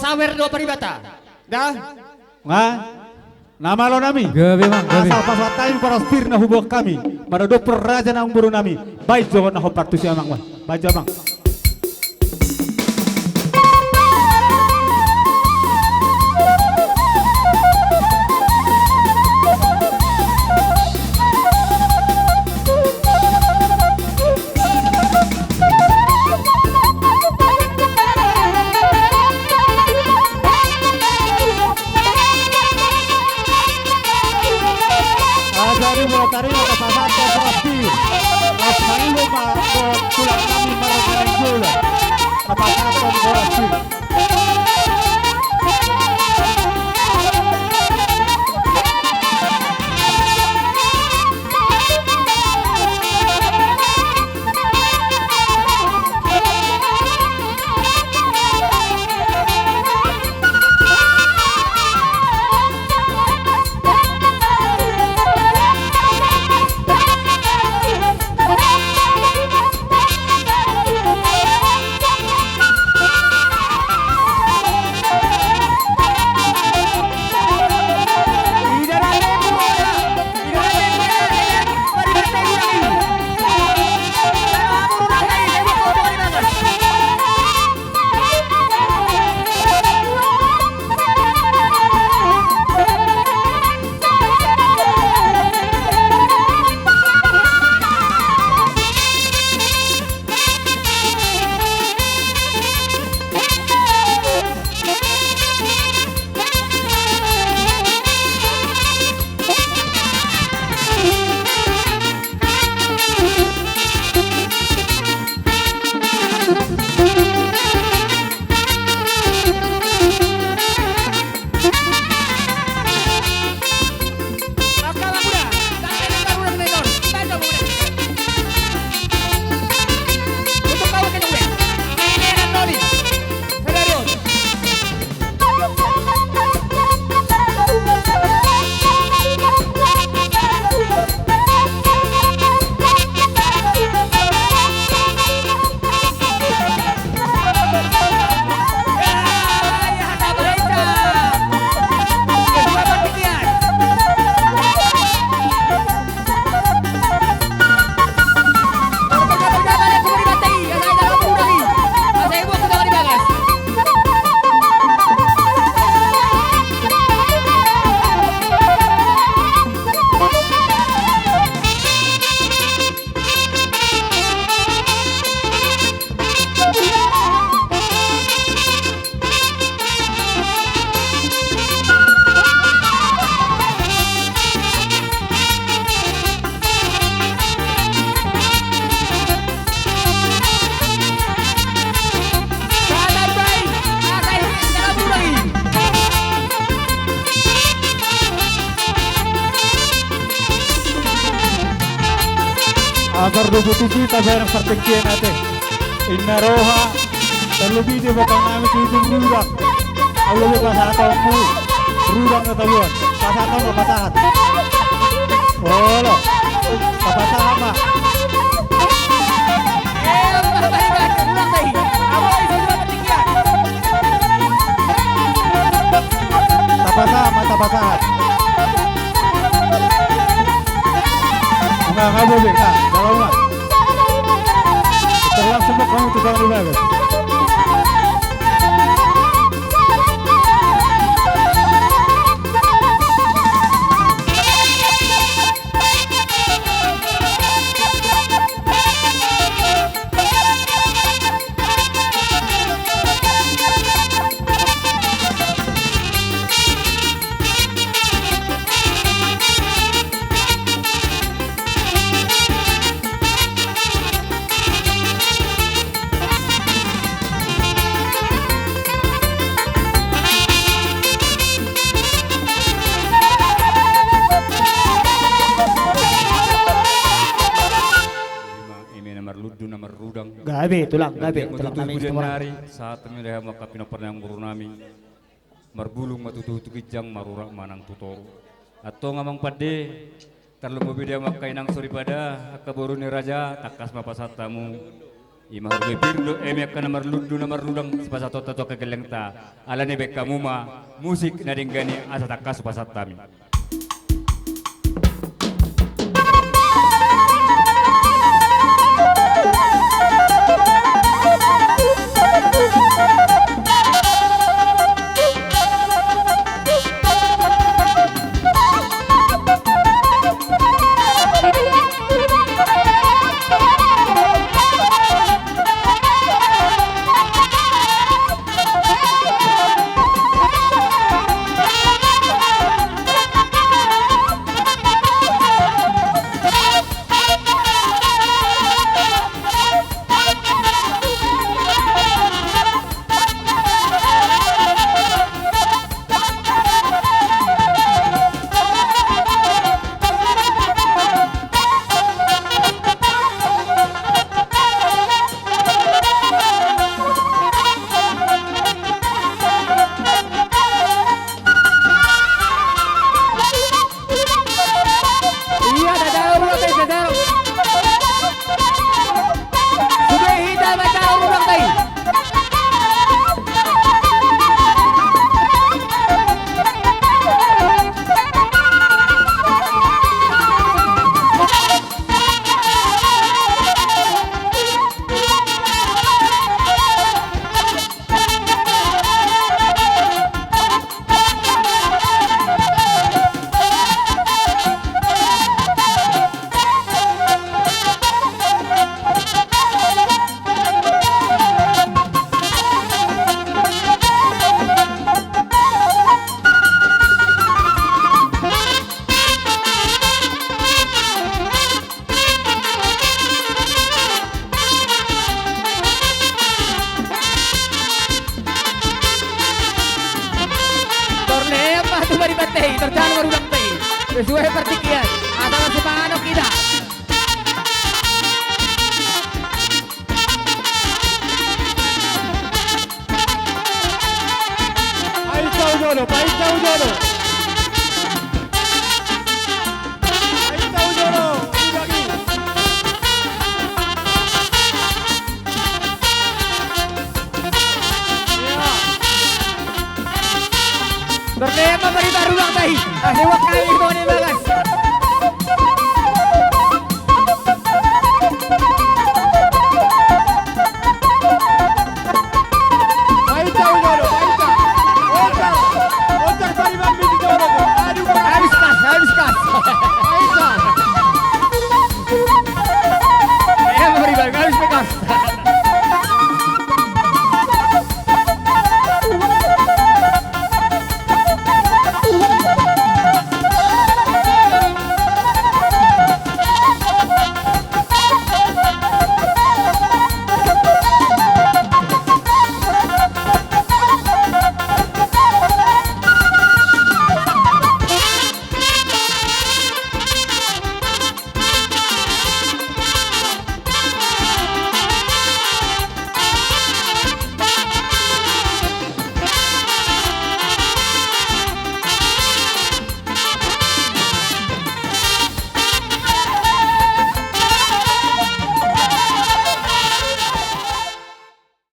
sawer do paribata. Dah. Nga. Nama lo nami. Gabi mang, gabi. Asal pasatayin para spir na hubog kami. Marado raja na ang buru nami. Baik jogon na hopartu siya mang. Baik jamang. Tari mo kapasat ko para spir. At manilo ma ko tulang kami maragaling gula. Kapasat ko para spir. Agar 27 tayo ng perspektiyan natin. Inaroha, terlebih di batang namin sa itong rudak. Ang lalo ka sa atong mo, rudak na tabuan. Sa atong mapatahat. Wala, kapatahan ma. Tapasahan, matapasahan. Mga kabubig ha, dalaw nga. Ito lang sumok kamu tukang lumagas. Gabi, tulang namin hari saat pemilihan maka pinopernyang buru nami marbulung matututukijang marurak manang tutor atau ngamang pade terlalu mobil dia makai nang suri pada keburu ni raja takas mapasat tamu Ima hargai pirdo emi akan nomor ludang sepasa tota toka gelengta alane beka muma musik nadinggani asa takka supasat tami. Terjadi marudang teh sesuai pertikian antara semangat kita. Paisa Ujono, Paisa Ujono. Paisa Ujono, lagi. Bernema beri baru lang tayo. Asli wak kayo ito ni